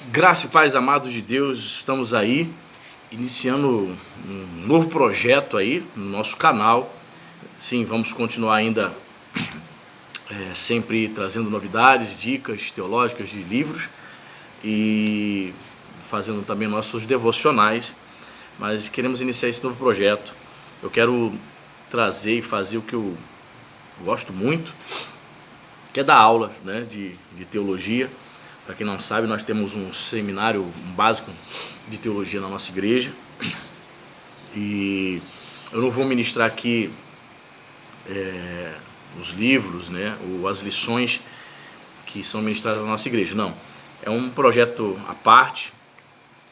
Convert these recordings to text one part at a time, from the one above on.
Graça e paz, amados de Deus, estamos aí iniciando um novo projeto aí no nosso canal. Sim, vamos continuar ainda sempre trazendo novidades, dicas teológicas de livros e fazendo também nossos devocionais, mas queremos iniciar esse novo projeto. Eu quero trazer e fazer o que eu gosto muito, que é dar aulas, né, de teologia. Para quem não sabe, nós temos um seminário básico de teologia na nossa igreja. E eu não vou ministrar aqui os livros, né, ou as lições que são ministradas na nossa igreja. Não. É um projeto à parte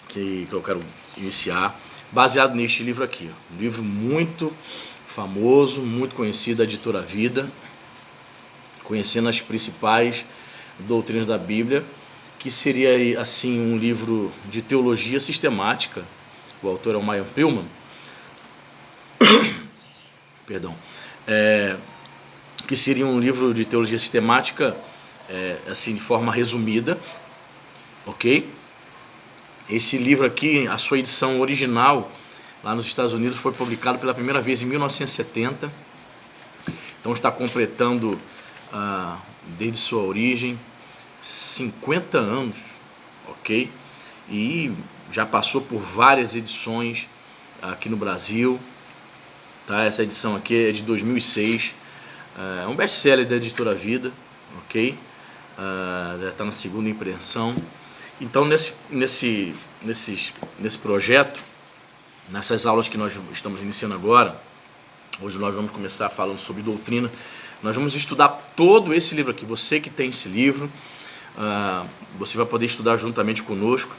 que eu quero iniciar, baseado neste livro aqui. Um livro muito famoso, muito conhecido, da editora Vida, conhecendo as principais doutrinas da Bíblia, que seria assim um livro de teologia sistemática. O autor é o Mayan Pillman, perdão, que seria um livro de teologia sistemática, assim de forma resumida, ok? Esse livro aqui, a sua edição original lá nos Estados Unidos foi publicado pela primeira vez em 1970, então está completando desde sua origem 50 anos, ok? E já passou por várias edições aqui no Brasil, tá? Essa edição aqui é de 2006, é um best-seller da editora Vida, ok? Já está na segunda impressão. Então nesse projeto, nessas aulas que nós estamos iniciando agora, hoje nós vamos começar falando sobre doutrina. Nós vamos estudar todo esse livro aqui. Você que tem esse livro, você vai poder estudar juntamente conosco.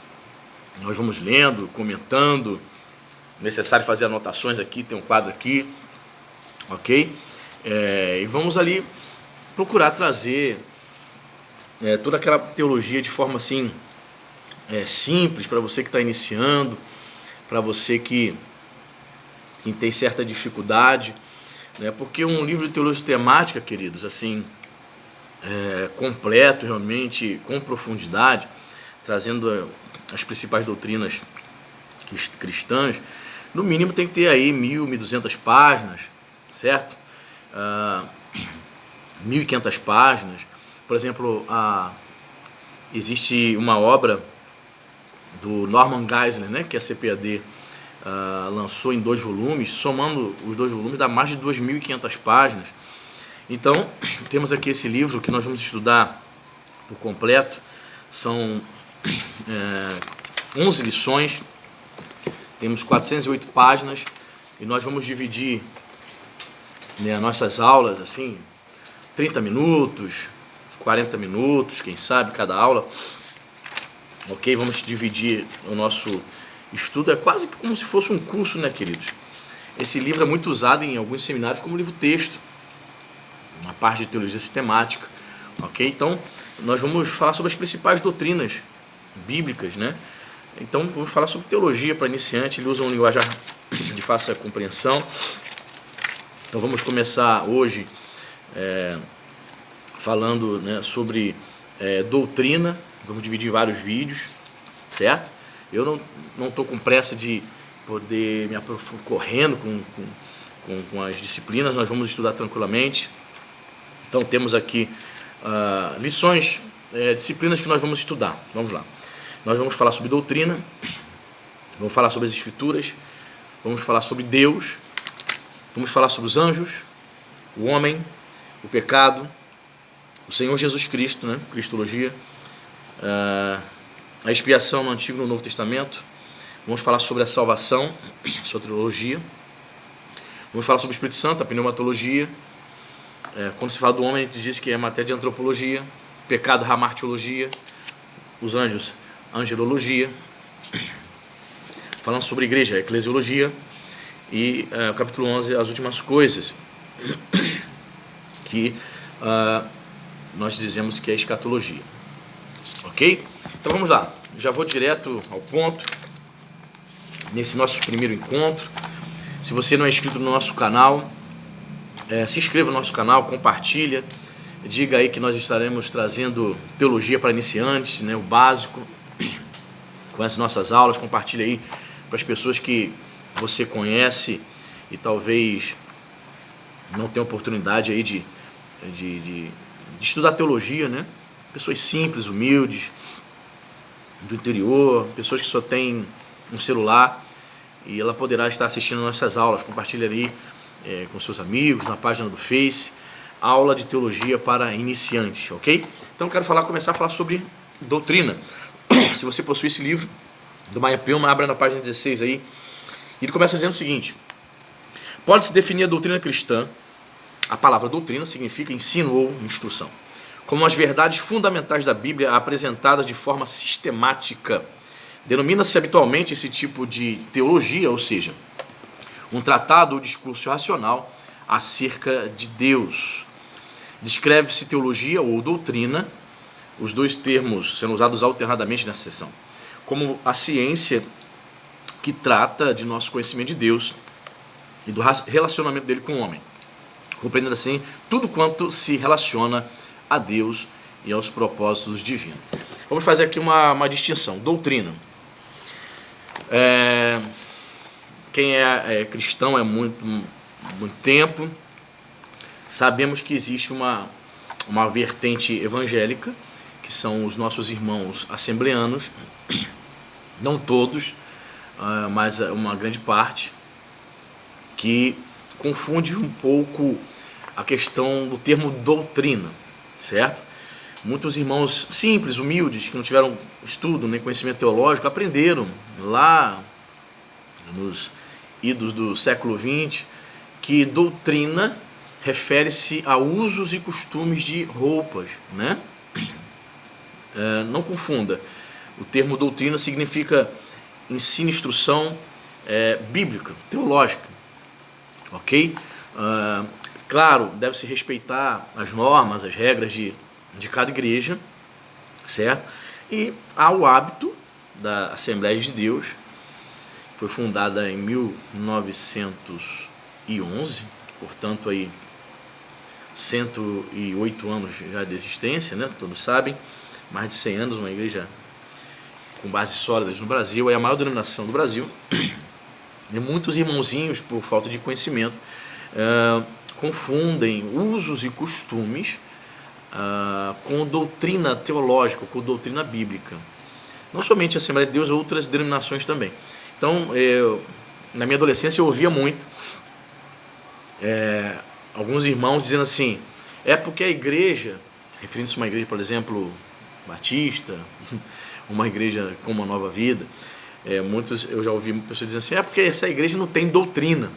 Nós vamos lendo, comentando. Necessário fazer anotações aqui, tem um quadro aqui, ok? E vamos ali procurar trazer toda aquela teologia de forma assim simples para você que está iniciando, para você que tem certa dificuldade, né? Porque um livro de teologia temática, queridos, assim, completo realmente, com profundidade, trazendo as principais doutrinas cristãs, no mínimo tem que ter aí 1.200 páginas, certo? 1.500 páginas. Por exemplo, existe uma obra do Norman Geisler, né, que a CPAD lançou em 2 volumes, somando os 2 volumes dá mais de 2.500 páginas. Então, temos aqui esse livro que nós vamos estudar por completo. São 11 lições, temos 408 páginas e nós vamos dividir, né, nossas aulas assim, 30 minutos, 40 minutos, quem sabe, cada aula. Ok? Vamos dividir o nosso estudo, é quase como se fosse um curso, né, queridos? Esse livro é muito usado em alguns seminários como livro-texto, na parte de teologia sistemática, ok? Então, nós vamos falar sobre as principais doutrinas bíblicas, né? Então, vamos falar sobre teologia para iniciante. Ele usa um linguajar de fácil compreensão. Então, vamos começar hoje falando, né, sobre doutrina. Vamos dividir em vários vídeos, certo? Eu não estou com pressa de poder me aprofundar correndo com as disciplinas. Nós vamos estudar tranquilamente. Então temos aqui lições, disciplinas que nós vamos estudar. Vamos lá. Nós vamos falar sobre doutrina, vamos falar sobre as escrituras, vamos falar sobre Deus, vamos falar sobre os anjos, o homem, o pecado, o Senhor Jesus Cristo, né? Cristologia, a expiação no Antigo e no Novo Testamento. Vamos falar sobre a salvação, soteriologia. Vamos falar sobre o Espírito Santo, a pneumatologia. Quando se fala do homem, a gente diz que é matéria de antropologia. Pecado, hamartiologia. Os anjos, angelologia. Falando sobre a igreja, eclesiologia. E o capítulo 11, as últimas coisas, que nós dizemos que é escatologia. Ok? Então vamos lá, já vou direto ao ponto, nesse nosso primeiro encontro. Se você não é inscrito no nosso canal, se inscreva no nosso canal, compartilha, diga aí que nós estaremos trazendo teologia para iniciantes, né, o básico, com as nossas aulas, compartilhe aí para as pessoas que você conhece e talvez não tenha oportunidade aí de estudar teologia, né? Pessoas simples, humildes, do interior, pessoas que só têm um celular, e ela poderá estar assistindo nossas aulas. Compartilhe ali com seus amigos, na página do Face, aula de teologia para iniciantes, ok? Então quero começar a falar sobre doutrina. Se você possui esse livro do Meyer Pearlman, abra na página 16 aí. E ele começa dizendo o seguinte: pode-se definir a doutrina cristã, a palavra doutrina significa ensino ou instrução, como as verdades fundamentais da Bíblia apresentadas de forma sistemática. Denomina-se habitualmente esse tipo de teologia, ou seja, um tratado ou discurso racional acerca de Deus. Descreve-se teologia ou doutrina, os dois termos sendo usados alternadamente nessa seção, como a ciência que trata de nosso conhecimento de Deus e do relacionamento dele com o homem, compreendendo assim tudo quanto se relaciona a Deus e aos propósitos divinos. Vamos fazer aqui uma distinção. Doutrina. Quem é cristão há muito tempo, sabemos que existe uma vertente evangélica, que são os nossos irmãos assembleanos, não todos, mas uma grande parte, que confunde um pouco a questão do termo doutrina, certo? Muitos irmãos simples, humildes, que não tiveram estudo nem conhecimento teológico, aprenderam lá nos idos do século XX que doutrina refere-se a usos e costumes de roupas, né? Não confunda, o termo doutrina significa ensino, instrução bíblica, teológica, ok? Claro, deve-se respeitar as normas, as regras de cada igreja, certo? E há o hábito da Assembleia de Deus, foi fundada em 1911, portanto aí 108 anos já de existência, né? Todos sabem, mais de 100 anos, uma igreja com bases sólidas no Brasil, é a maior denominação do Brasil. E muitos irmãozinhos, por falta de conhecimento, confundem usos e costumes com doutrina teológica, com doutrina bíblica. Não somente a Assembleia de Deus, outras denominações também. Então, na minha adolescência eu ouvia muito alguns irmãos dizendo assim: é porque a igreja, referindo-se a uma igreja, por exemplo, batista, uma igreja como a Nova Vida, eu já ouvi pessoas dizendo assim: é porque essa igreja não tem doutrina.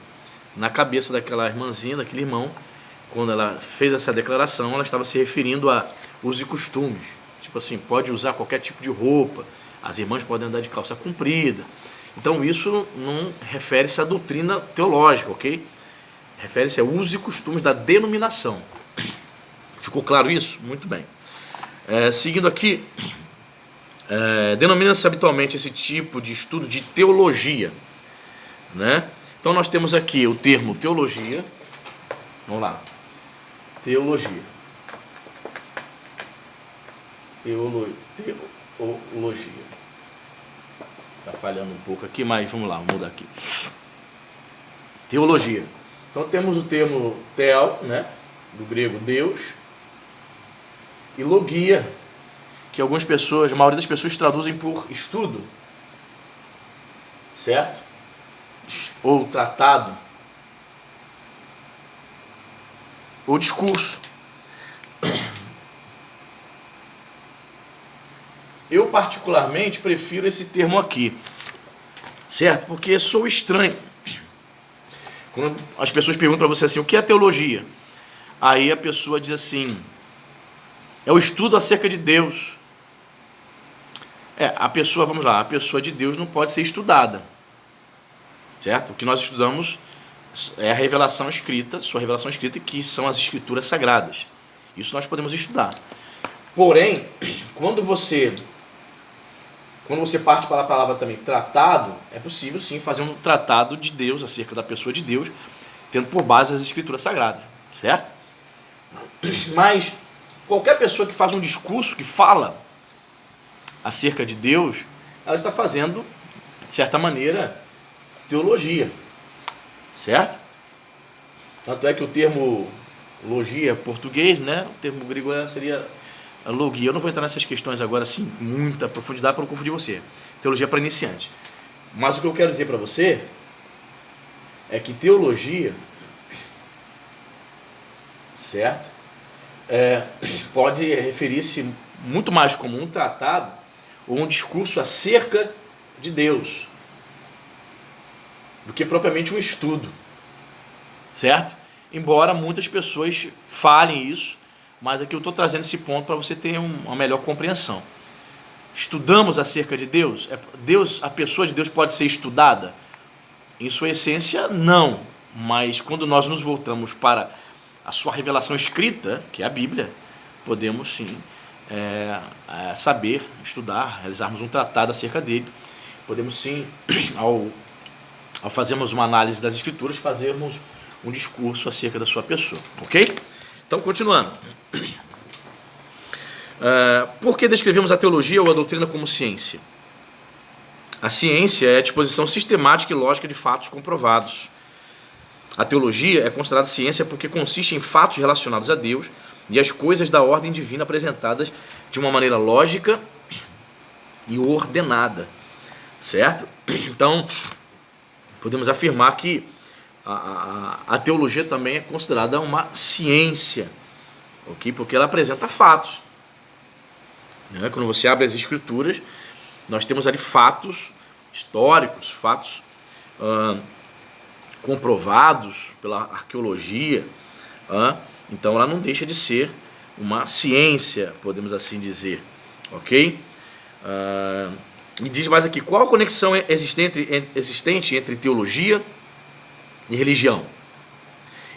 Na cabeça daquela irmãzinha, daquele irmão, quando ela fez essa declaração, ela estava se referindo a usos e costumes. Tipo assim, pode usar qualquer tipo de roupa, as irmãs podem andar de calça comprida. Então isso não refere-se à doutrina teológica, ok? Refere-se a usos e costumes da denominação. Ficou claro isso? Muito bem. Seguindo aqui, denomina-se habitualmente esse tipo de estudo de teologia, né? Então nós temos aqui o termo teologia. Vamos lá. Teologia. Teologia. Está falhando um pouco aqui, mas vamos lá, vamos mudar aqui. Teologia. Então temos o termo theo, né? Do grego Deus, e logia, que algumas pessoas, a maioria das pessoas traduzem por estudo, certo? Ou tratado, ou discurso. Eu particularmente prefiro esse termo aqui, certo? Porque sou estranho. Quando as pessoas perguntam para você assim: o que é teologia? Aí a pessoa diz assim: é o estudo acerca de Deus. A pessoa de Deus não pode ser estudada, certo? O que nós estudamos é a revelação escrita, sua revelação escrita, que são as escrituras sagradas. Isso nós podemos estudar. Porém, quando você parte para a palavra também tratado, é possível sim fazer um tratado de Deus, acerca da pessoa de Deus, tendo por base as escrituras sagradas, certo? Mas qualquer pessoa que faz um discurso, que fala acerca de Deus, ela está fazendo, de certa maneira, teologia, certo? Tanto é que o termo logia português, né? O termo grego seria logia. Eu não vou entrar nessas questões agora assim, com muita profundidade para não confundir você. Teologia para iniciante. Mas o que eu quero dizer para você é que teologia, certo? Pode referir-se muito mais como um tratado ou um discurso acerca de Deus do que propriamente um estudo, certo? Embora muitas pessoas falem isso, mas aqui eu estou trazendo esse ponto para você ter uma melhor compreensão. Estudamos acerca de Deus? A pessoa de Deus pode ser estudada? Em sua essência, não. Mas quando nós nos voltamos para a sua revelação escrita, que é a Bíblia, podemos sim saber, estudar, realizarmos um tratado acerca dele. Podemos sim, ao fazermos uma análise das Escrituras, fazermos um discurso acerca da sua pessoa, ok? Então, continuando. Por que descrevemos a teologia ou a doutrina como ciência? A ciência é a disposição sistemática e lógica de fatos comprovados. A teologia é considerada ciência porque consiste em fatos relacionados a Deus e as coisas da ordem divina apresentadas de uma maneira lógica e ordenada, certo? Então, podemos afirmar que a teologia também é considerada uma ciência, ok? Porque ela apresenta fatos. Quando você abre as Escrituras, nós temos ali fatos históricos, fatos comprovados pela arqueologia. Então ela não deixa de ser uma ciência, podemos assim dizer, ok? E diz mais aqui, qual a conexão existente entre teologia e religião?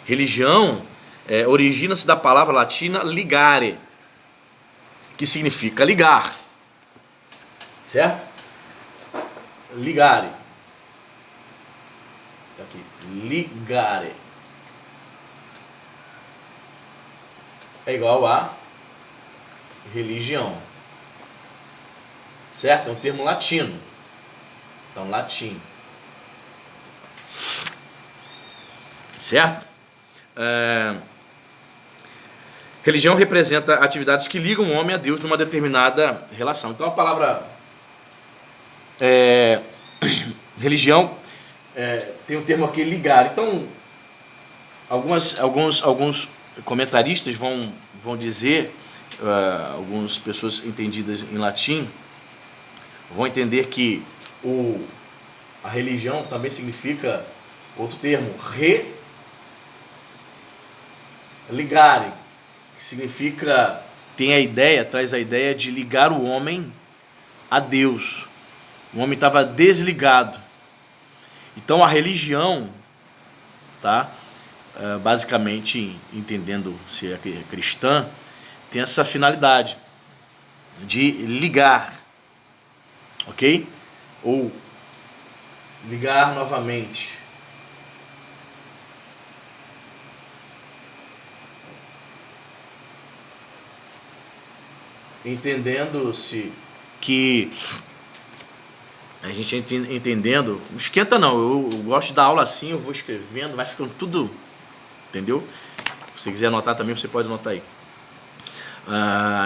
Religião origina-se da palavra latina ligare, que significa ligar, certo? Ligare. Aqui, ligare. É igual a religião, certo? É um termo latino. Então, latim. Certo? Religião representa atividades que ligam o homem a Deus numa determinada relação. Então a palavra religião tem um termo aqui, ligar. Então alguns comentaristas vão dizer, algumas pessoas entendidas em latim vão entender que a religião também significa outro termo, ligare, que significa, traz a ideia de ligar o homem a Deus. O homem estava desligado. Então a religião, tá? Basicamente, entendendo se é cristã, tem essa finalidade de ligar, ok? Ou ligar novamente. Entendendo-se que a gente entendendo, não esquenta não, eu gosto de dar aula assim, eu vou escrevendo, vai ficando tudo, entendeu? Se você quiser anotar também, você pode anotar aí.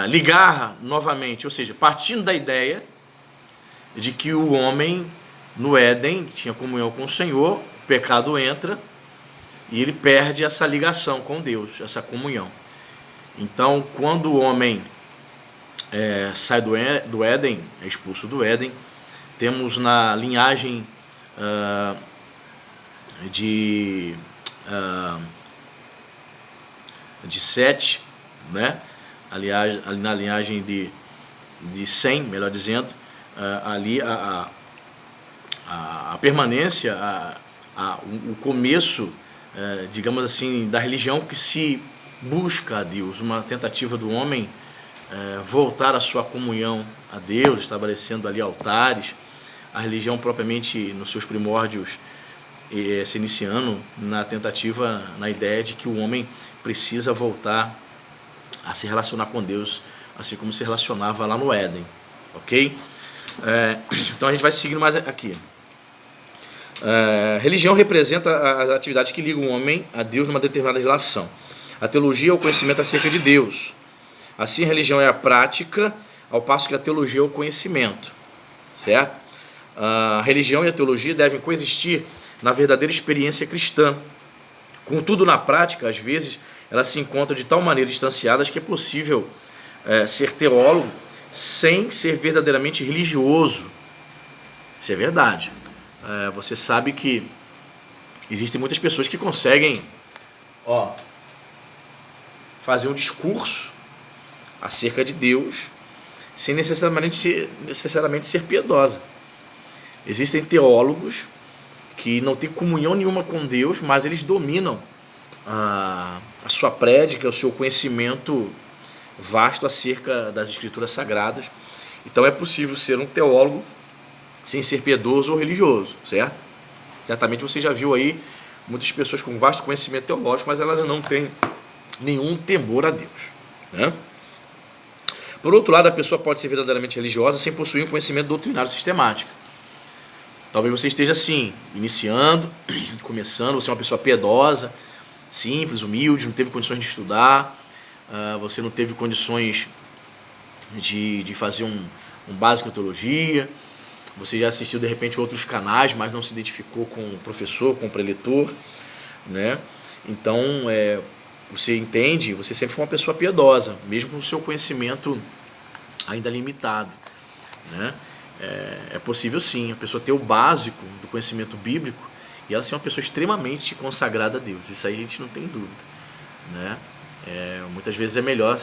Ligar novamente, ou seja, partindo da ideia de que o homem no Éden tinha comunhão com o Senhor, o pecado entra e ele perde essa ligação com Deus, essa comunhão. Então, quando o homem sai do Éden, é expulso do Éden, temos na linhagem de Sete, né? Ali na linhagem de Sem, melhor dizendo, ali a permanência, o começo, digamos assim, da religião que se busca a Deus, uma tentativa do homem voltar à sua comunhão a Deus, estabelecendo ali altares, a religião propriamente nos seus primórdios se iniciando na tentativa, na ideia de que o homem precisa voltar a se relacionar com Deus, assim como se relacionava lá no Éden, ok? Então a gente vai seguindo mais aqui. Religião representa as atividades que ligam o homem a Deus numa determinada relação. A teologia é o conhecimento acerca de Deus. Assim, a religião é a prática, ao passo que a teologia é o conhecimento. Certo? A religião e a teologia devem coexistir na verdadeira experiência cristã. Contudo, na prática, às vezes, elas se encontram de tal maneira distanciadas que é possível ser teólogo sem ser verdadeiramente religioso. Isso é verdade. Você sabe que existem muitas pessoas que conseguem fazer um discurso acerca de Deus sem necessariamente ser piedosa. Existem teólogos que não têm comunhão nenhuma com Deus, mas eles dominam a sua prédica, o seu conhecimento vasto acerca das Escrituras Sagradas. Então é possível ser um teólogo sem ser piedoso ou religioso, certo? Certamente você já viu aí muitas pessoas com vasto conhecimento teológico, mas elas não têm nenhum temor a Deus, né? Por outro lado, a pessoa pode ser verdadeiramente religiosa sem possuir um conhecimento doutrinário sistemático. Talvez você esteja assim, iniciando, começando, você é uma pessoa piedosa, simples, humilde, não teve condições de estudar, você não teve condições de fazer um básico em teologia, você já assistiu de repente outros canais, mas não se identificou com o professor, com o preletor, né? Então, você entende, você sempre foi uma pessoa piedosa, mesmo com o seu conhecimento ainda limitado, né? É possível sim a pessoa ter o básico do conhecimento bíblico e ela ser uma pessoa extremamente consagrada a Deus. Isso aí a gente não tem dúvida, né? Muitas vezes é melhor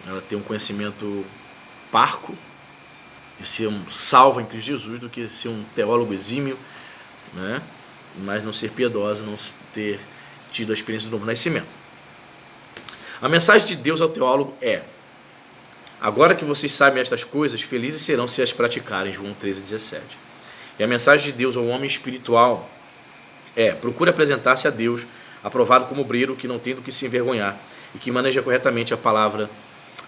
ela ter um conhecimento parco e ser um salvo em Cristo Jesus do que ser um teólogo exímio, né? Mas não ser piedosa, não ter tido a experiência do novo nascimento. A mensagem de Deus ao teólogo é: agora que vocês sabem estas coisas, felizes serão se as praticarem. João 13,17. E a mensagem de Deus ao homem espiritual é: procure apresentar-se a Deus aprovado como obreiro que não tem do que se envergonhar e que maneja corretamente a palavra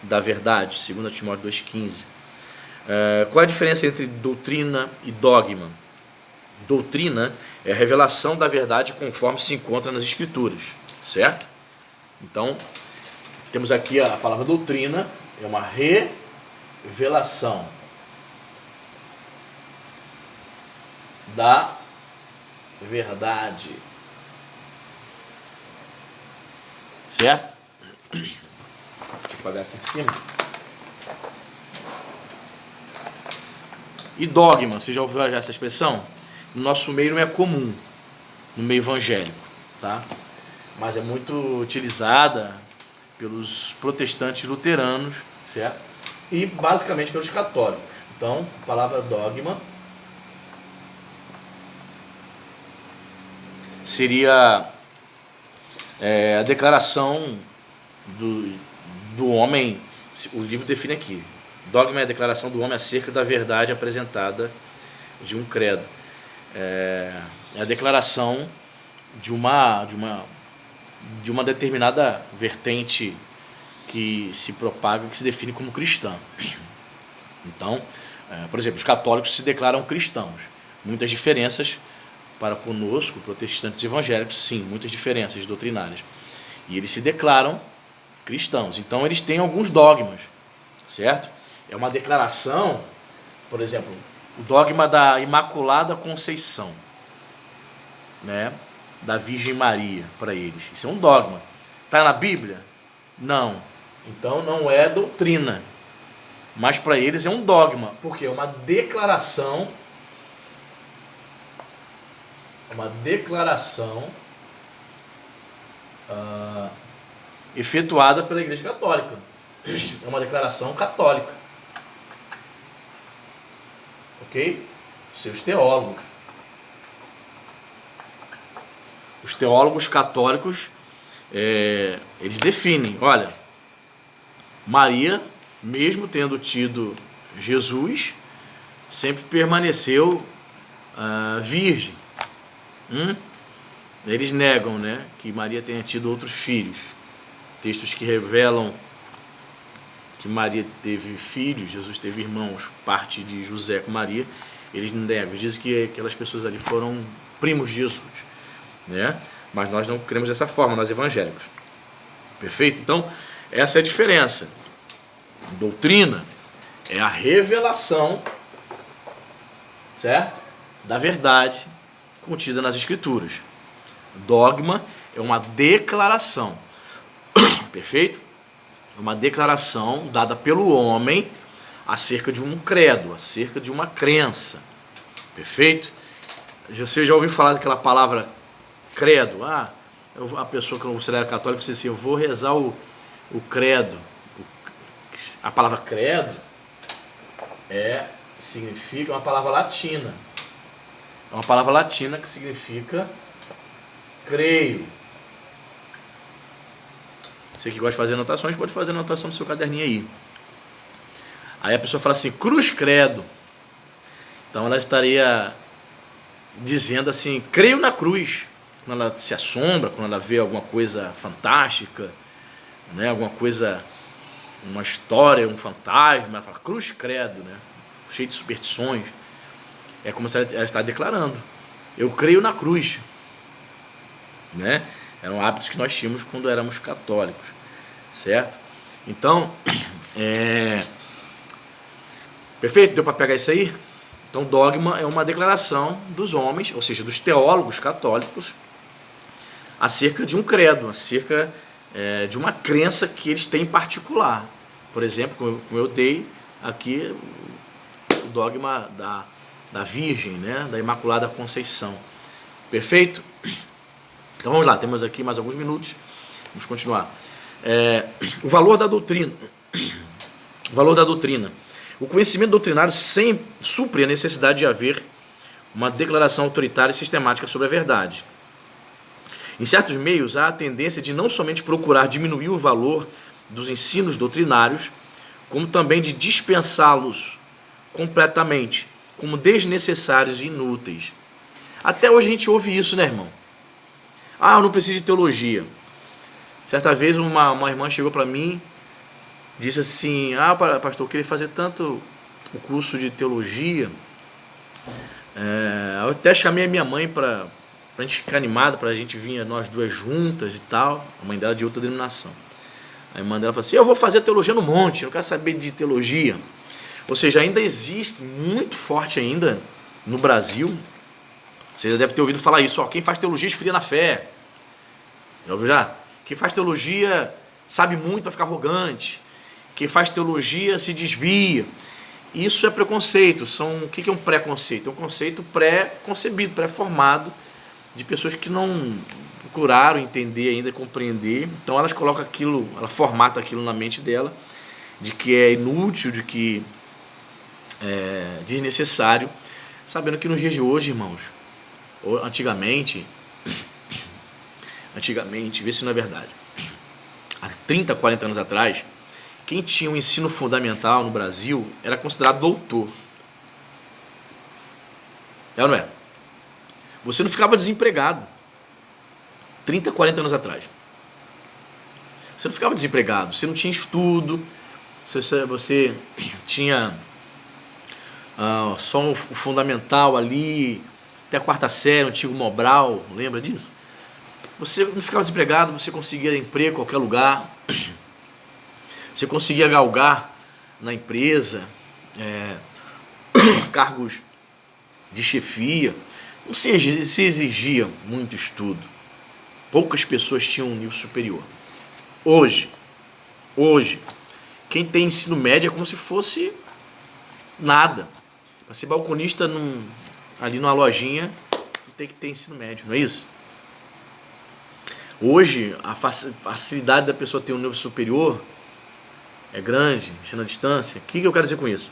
da verdade. 2 Timóteo 2,15. Qual é a diferença entre doutrina e dogma? Doutrina é a revelação da verdade conforme se encontra nas Escrituras, certo? Então, temos aqui a palavra doutrina, é uma revelação da verdade, certo? Deixa eu apagar aqui em cima. E dogma, você já ouviu já essa expressão? No nosso meio não é comum, no meio evangélico, tá? Mas é muito utilizada pelos protestantes luteranos, certo? E basicamente pelos católicos. Então, a palavra dogma seria a declaração do homem. O livro define aqui: dogma é a declaração do homem acerca da verdade apresentada de um credo. É a declaração de uma determinada vertente que se propaga, que se define como cristã. Então, por exemplo, os católicos se declaram cristãos. Muitas diferenças para conosco, protestantes e evangélicos, sim, muitas diferenças doutrinárias. E eles se declaram cristãos. Então, eles têm alguns dogmas, certo? É uma declaração, por exemplo, o dogma da Imaculada Conceição, né? Da Virgem Maria, para eles. Isso é um dogma. Está na Bíblia? Não. Então não é doutrina. Mas para eles é um dogma. Porque é uma declaração. Efetuada pela Igreja Católica. É uma declaração católica. Ok? Seus teólogos. Os teólogos católicos, eles definem, olha, Maria, mesmo tendo tido Jesus, sempre permaneceu virgem. Eles negam, né, que Maria tenha tido outros filhos. Textos que revelam que Maria teve filhos, Jesus teve irmãos, parte de José com Maria, eles não negam, dizem que aquelas pessoas ali foram primos de Jesus, né? Mas nós não cremos dessa forma, nós evangélicos. Perfeito? Então, essa é a diferença. Doutrina é a revelação, certo? Da verdade contida nas Escrituras. Dogma é uma declaração, perfeito? É uma declaração dada pelo homem acerca de um credo, acerca de uma crença, perfeito? Você já ouviu falar daquela palavra credo? A pessoa que não considera católica disse assim, eu vou rezar o credo. A palavra credo significa uma palavra latina. É uma palavra latina que significa creio. Você que gosta de fazer anotações, pode fazer anotação no seu caderninho aí. Aí a pessoa fala assim, cruz credo. Então ela estaria dizendo assim, creio na cruz. Quando ela se assombra, quando ela vê alguma coisa fantástica, né, alguma coisa, uma história, um fantasma, ela fala cruz credo, né, cheio de superstições. É como se ela está declarando, eu creio na cruz, né? Eram hábitos que nós tínhamos quando éramos católicos, certo? Então, perfeito? Deu para pegar isso aí? Então, dogma é uma declaração dos homens, ou seja, dos teólogos católicos, acerca de um credo, acerca de uma crença que eles têm em particular. Por exemplo, como eu dei aqui o dogma da Virgem, né, da Imaculada Conceição. Perfeito? Então vamos lá, temos aqui mais alguns minutos, vamos continuar. O valor da doutrina. O valor da doutrina. O conhecimento doutrinário sempre supre a necessidade de haver uma declaração autoritária e sistemática sobre a verdade. Em certos meios, há a tendência de não somente procurar diminuir o valor dos ensinos doutrinários, como também de dispensá-los completamente, como desnecessários e inúteis. Até hoje a gente ouve isso, né, irmão? Eu não preciso de teologia. Certa vez uma irmã chegou para mim, disse assim, pastor, eu queria fazer tanto o curso de teologia, eu até chamei a minha mãe para a gente ficar animado, para a gente vir nós duas juntas e tal, a mãe dela de outra denominação. A irmã dela falou assim, eu vou fazer teologia no monte, eu não quero saber de teologia. Ou seja, ainda existe muito forte ainda no Brasil, você já deve ter ouvido falar isso, quem faz teologia esfria na fé. Já ouviu já? Quem faz teologia sabe muito, vai ficar arrogante. Quem faz teologia se desvia. Isso é preconceito. O que é um preconceito? É um conceito pré-concebido, pré-formado, de pessoas que não procuraram entender ainda, compreender. Então elas colocam aquilo, ela formata aquilo na mente dela, de que é inútil, de que é desnecessário, sabendo que nos dias de hoje, irmãos, antigamente, vê se não é verdade, há 30, 40 anos atrás, quem tinha um ensino fundamental no Brasil era considerado doutor. É ou não é? Você não ficava desempregado 30, 40 anos atrás. Você não ficava desempregado, você não tinha estudo, você tinha só o fundamental ali, até a quarta série, o antigo Mobral, lembra disso? Você não ficava desempregado, você conseguia emprego em qualquer lugar, você conseguia galgar na empresa, cargos de chefia, não se exigia muito estudo, poucas pessoas tinham um nível superior. Hoje, quem tem ensino médio é como se fosse nada. Para ser balconista ali numa lojinha, tem que ter ensino médio, não é isso? Hoje, a facilidade da pessoa ter um nível superior é grande, ensino à distância. O que eu quero dizer com isso?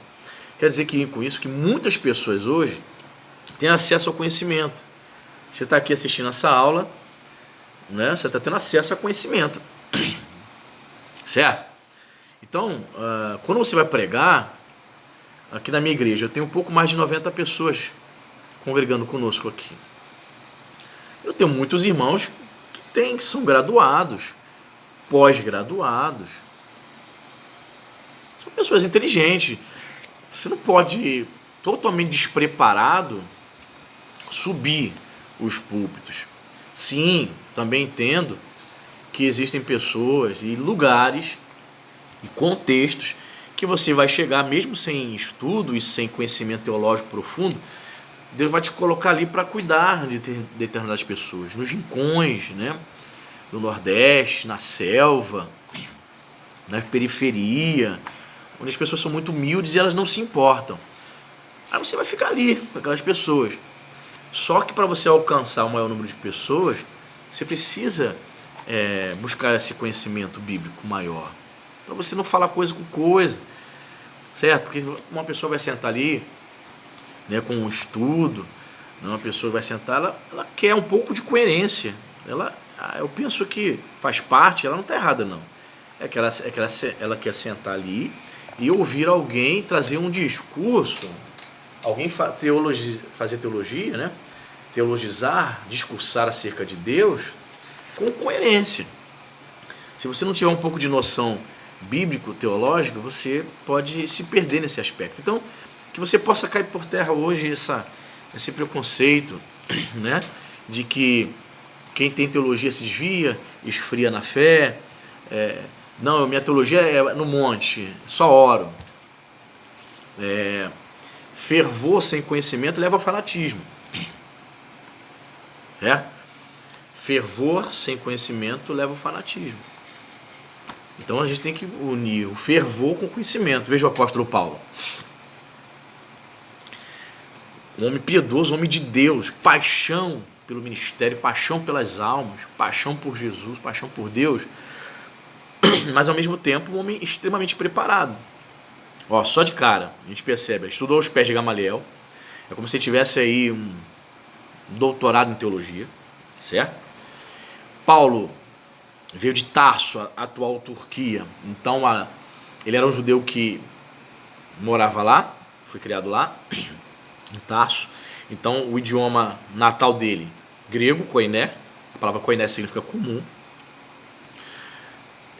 Quer dizer com isso que muitas pessoas hoje têm acesso ao conhecimento. Você está aqui assistindo essa aula, né? Você está tendo acesso a conhecimento. Certo? Então, quando você vai pregar, aqui na minha igreja, eu tenho um pouco mais de 90 pessoas congregando conosco aqui. Eu tenho muitos irmãos que são graduados, pós-graduados. são pessoas inteligentes. Você não pode, totalmente despreparado, subir os púlpitos. Sim, também entendo que existem pessoas e lugares e contextos que você vai chegar, mesmo sem estudo e sem conhecimento teológico profundo, Deus vai te colocar ali para cuidar de determinadas pessoas, nos rincões, né, do Nordeste, na selva, na periferia, onde as pessoas são muito humildes e elas não se importam. Aí você vai ficar ali com aquelas pessoas. Só que para você alcançar o maior número de pessoas, você precisa buscar esse conhecimento bíblico maior. Para você não falar coisa com coisa, certo? Porque uma pessoa vai sentar ali, né, com um estudo, né, uma pessoa vai sentar, ela quer um pouco de coerência. Eu penso que faz parte, ela não está errada não. Ela quer sentar ali e ouvir alguém trazer um discurso, alguém fazer teologia, né? Teologizar, discursar acerca de Deus com coerência. Se você não tiver um pouco de noção bíblico-teológica, você pode se perder nesse aspecto. Então, que você possa cair por terra hoje esse preconceito, né? De que quem tem teologia se desvia, esfria na fé. Não, minha teologia é no monte, só oro. Fervor sem conhecimento leva ao fanatismo. Certo? Fervor sem conhecimento leva ao fanatismo. Então a gente tem que unir o fervor com o conhecimento. Veja o apóstolo Paulo. Um homem piedoso, um homem de Deus, paixão pelo ministério, paixão pelas almas, paixão por Jesus, paixão por Deus, mas ao mesmo tempo um homem extremamente preparado. Ó, só de cara, a gente percebe, ele estudou aos pés de Gamaliel, é como se ele tivesse aí um doutorado em teologia, certo? Paulo veio de Tarso, a atual Turquia, então ele era um judeu que morava lá, foi criado lá, em Tarso, então o idioma natal dele, grego, koiné, a palavra koiné significa comum,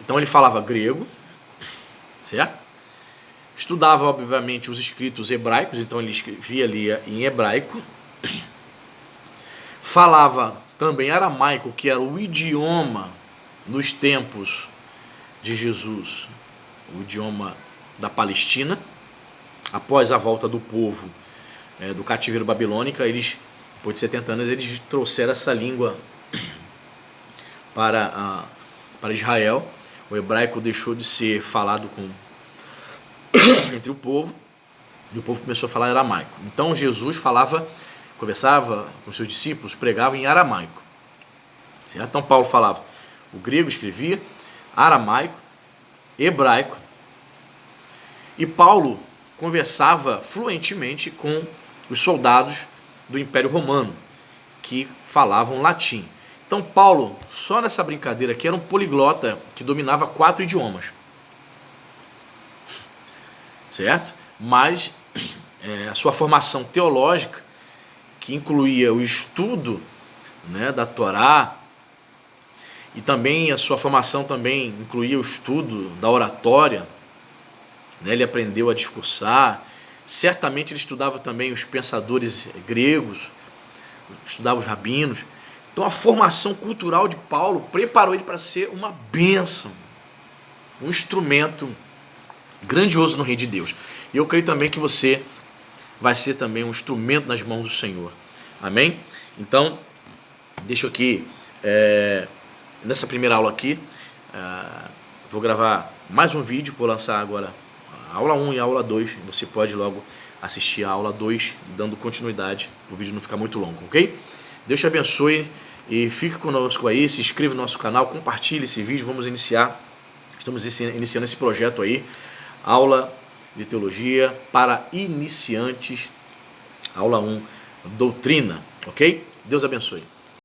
então ele falava grego, certo? Estudava, obviamente, os escritos hebraicos, então ele escrevia ali em hebraico. Falava também aramaico, que era o idioma nos tempos de Jesus, o idioma da Palestina. Após a volta do povo do cativeiro babilônico, depois de 70 anos, eles trouxeram essa língua para Israel. O hebraico deixou de ser falado entre o povo, e o povo começou a falar aramaico. Então Jesus conversava com seus discípulos, pregava em aramaico. Certo? Então Paulo falava o grego, escrevia aramaico, hebraico, e Paulo conversava fluentemente com os soldados do Império Romano, que falavam latim. Então Paulo, só nessa brincadeira aqui, era um poliglota que dominava 4 idiomas. Certo? Mas a sua formação teológica, que incluía o estudo, né, da Torá, e também a sua formação também incluía o estudo da oratória, né, ele aprendeu a discursar, certamente ele estudava também os pensadores gregos, estudava os rabinos. Então a formação cultural de Paulo preparou ele para ser uma bênção, um instrumento grandioso no reino de Deus. E eu creio também que você vai ser também um instrumento nas mãos do Senhor. Amém? Então, deixa eu aqui, nessa primeira aula aqui, vou gravar mais um vídeo, vou lançar agora a aula 1 e a aula 2. Você pode logo assistir a aula 2, dando continuidade, para o vídeo não ficar muito longo, ok? Deus te abençoe e fique conosco aí, se inscreva no nosso canal, compartilhe esse vídeo, estamos iniciando esse projeto aí, aula de teologia para iniciantes, aula 1, doutrina, ok? Deus abençoe.